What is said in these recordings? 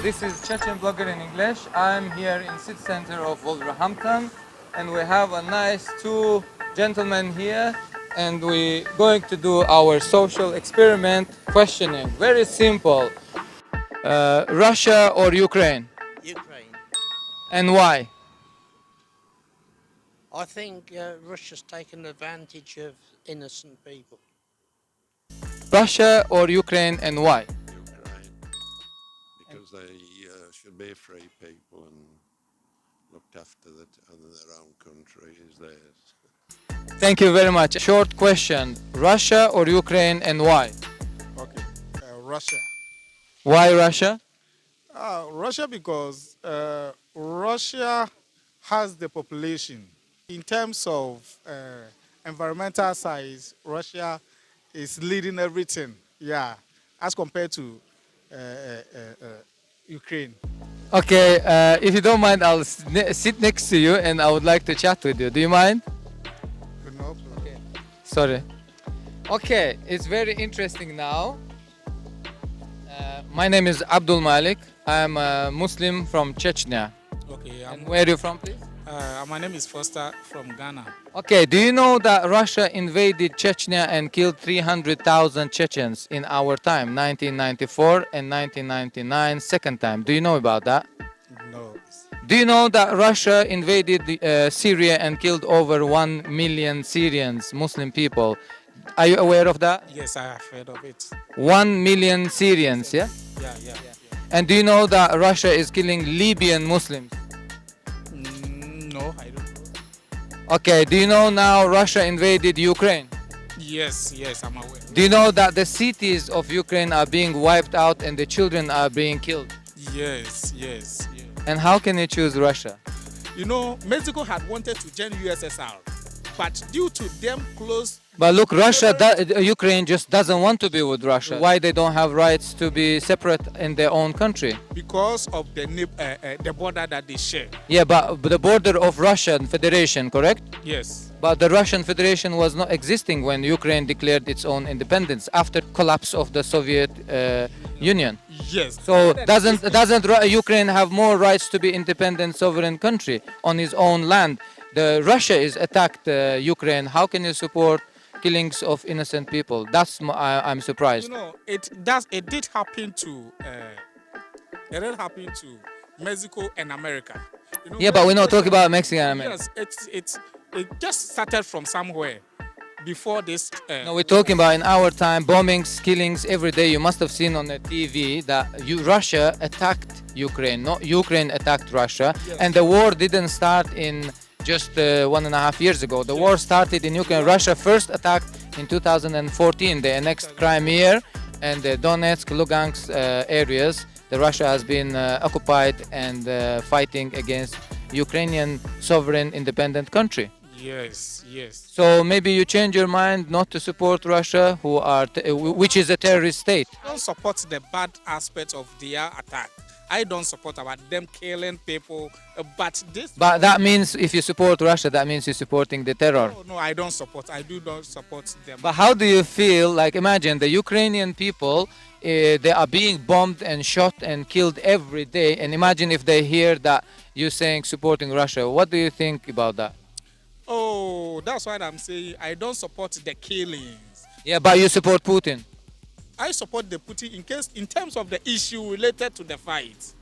This is Chechen Blogger in English. I'm here in city center of Wolverhampton, and we have a nice two gentlemen here, and we're going to do our social experiment questioning. Very simple. Russia or Ukraine? Ukraine. And why? I think Russia's taken advantage of innocent people. Russia or Ukraine and why? Ukraine, because they should be free people and looked after their own country is theirs. Thank you very much. Short question. Russia or Ukraine and why? Okay, Russia. Why Russia? Russia because Russia has the population. In terms of environmental size, Russia is leading everything. Yeah, as compared to Ukraine. Okay, if you don't mind, I'll sit next to you and I would like to chat with you. Do you mind? No, Okay. Sorry. Okay, it's very interesting now. My name is Abdul-Malik. I'm a Muslim from Chechnya. Okay, And where are you from, please? my name is Foster from Ghana. Okay, do you know that Russia invaded Chechnya and killed 300,000 Chechens in our time, 1994 and 1999, second time? Do you know about that? no. Do you know that Russia invaded Syria and killed over 1 million Syrians, Muslim people? Are you aware of that? Yes, I have heard of it. 1 million Syrians, yeah? Yeah. And do you know that Russia is killing Libyan Muslims? No, I don't know. Okay, do you know now Russia invaded Ukraine? Yes, I'm aware. Do you know that the cities of Ukraine are being wiped out and the children are being killed? Yes. And how can you choose Russia? You know, Mexico had wanted to join USSR, but due to them close. But look, Ukraine just doesn't want to be with Russia. Why they don't have rights to be separate in their own country? Because of the border that they share. Yeah, but the border of Russian Federation, correct? Yes. But the Russian Federation was not existing when Ukraine declared its own independence after collapse of the Soviet Union. Yes. So doesn't Ukraine have more rights to be independent sovereign country on its own land? The Russia is attacked Ukraine. How can you support killings of innocent people? I'm surprised. You know, it did happen to Mexico and America. You know, Yeah, but we're not talking about Mexican America. Yes, it just started from somewhere before this. No, we're talking about in our time, bombings, killings every day. You must have seen on the TV that Russia attacked Ukraine, not Ukraine attacked Russia. Yes. And the war didn't start in just 1.5 years ago. The war started in Ukraine. Russia first attacked in 2014. They annexed Crimea and the Donetsk, Lugansk areas. The Russia has been occupied and fighting against Ukrainian sovereign independent country. Yes. So maybe you change your mind not to support Russia, which is a terrorist state. I don't support the bad aspect of their attack. I don't support about them killing people, but this. But that means if you support Russia, that means you're supporting the terror. No, I don't support. I do not support them. But how do you feel? Like imagine the Ukrainian people, they are being bombed and shot and killed every day. And imagine if they hear that you're saying supporting Russia. What do you think about that? Oh, that's what I'm saying. I don't support the killings. Yeah, but you support Putin. I support the Putin in terms of the issue related to the fight.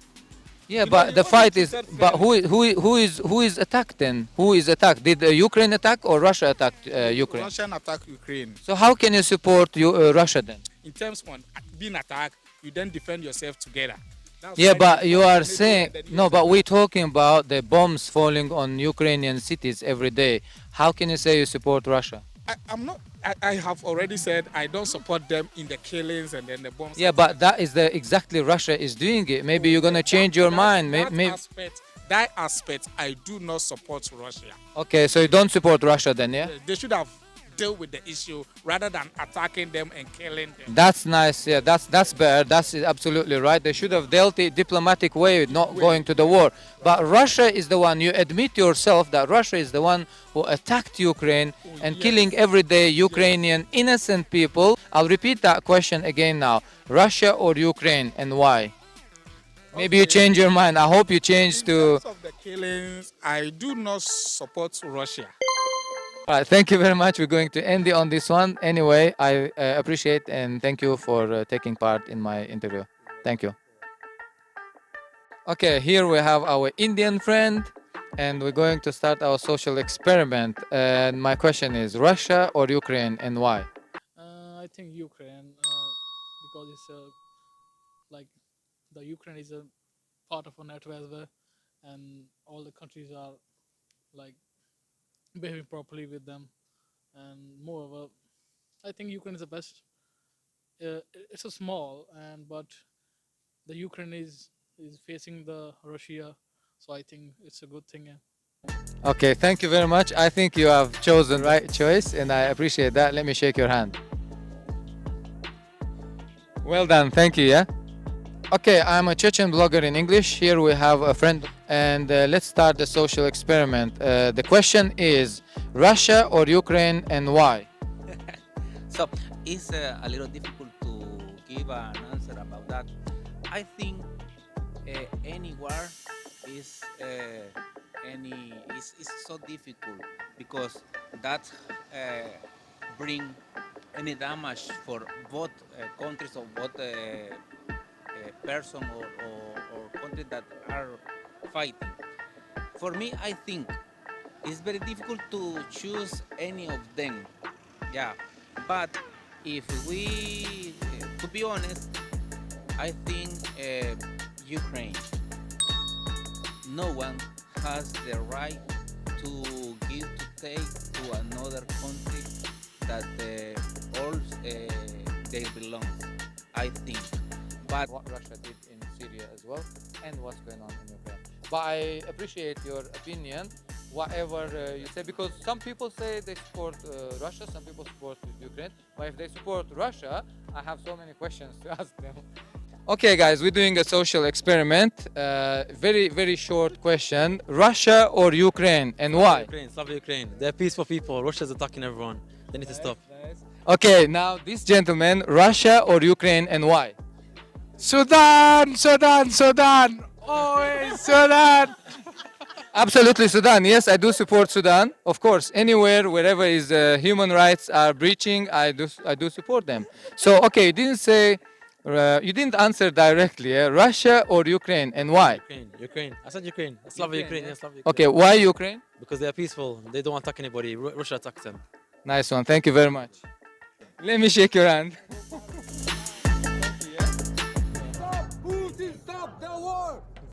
Yeah, You but know, the they fight wanted is. to set But who is attacked then? Who is attacked? Did Ukraine attack or Russia attacked Ukraine? Russian attack Ukraine. So how can you support Russia then? In terms of being attacked, you then defend yourself together. That's Yeah, why but they you fought are in the saying middle and then no. you But we're talking about the bombs falling on Ukrainian cities every day. How can you say you support Russia? I'm not. I have already said I don't support them in the killings and then the bombs. Yeah, but that is exactly Russia is doing it. Maybe you're gonna change your mind. That aspect, I do not support Russia. Okay, so you don't support Russia then, yeah? They should have dealt with the issue rather than attacking them and killing them. That's nice. Yeah, that's better. That's absolutely right. They should have dealt it diplomatic way, not going to the war. But Russia is the one. You admit yourself that Russia is the one who attacked Ukraine and yes. killing every day Ukrainian innocent people. I'll repeat that question again now. Russia or Ukraine, and why? Maybe you change your mind. I hope you change In to. terms of the killings, I do not support Russia. All right, thank you very much. We're going to end it on this one. Anyway, I appreciate and thank you for taking part in my interview. Thank you. Okay, here we have our Indian friend, and we're going to start our social experiment. And my question is Russia or Ukraine, and why? I think Ukraine, because it's like the Ukraine is a part of a NATO as well, and all the countries are like behaving properly with them. And moreover, I think Ukraine is the best. It's a small, and but the Ukraine is facing the Russia, so I think it's a good thing. Yeah. Okay, thank you very much. I think you have chosen right choice, and I appreciate that. Let me shake your hand. Well done, thank you. Yeah. Okay, I'm a Chechen blogger in English. Here we have a friend, and let's start the social experiment. The question is Russia or Ukraine, and why? So it's a little difficult to give an answer about that. I think any war is is so difficult because that bring any damage for both countries or both person or country that are fighting. For me, I think it's very difficult to choose any of them. Yeah, but if we, to be honest, I think Ukraine. No one has the right to give to take to another country that all they belong. I think, but What Russia did in Syria as well, and what's going on in Ukraine. But I appreciate your opinion, whatever you say, because some people say they support Russia, some people support Ukraine. But if they support Russia, I have so many questions to ask them. Okay, guys, we're doing a social experiment. Very short question: Russia or Ukraine, and why? Ukraine, love Ukraine. They're peaceful people. Russia's attacking everyone. They need to stop. Okay, now this gentleman: Russia or Ukraine, and why? Sudan, Sudan, Sudan. Always Sudan. Absolutely, Sudan. Yes, I do support Sudan. Of course, anywhere, wherever is human rights are breaching, I do support them. So, okay, you didn't answer directly. Russia or Ukraine, and why? Ukraine, Ukraine. I said Ukraine. I love Ukraine. Yes, love Ukraine. Okay, why Ukraine? Because they're peaceful. They don't attack anybody. Russia attacks them. Nice one. Thank you very much. Let me shake your hand.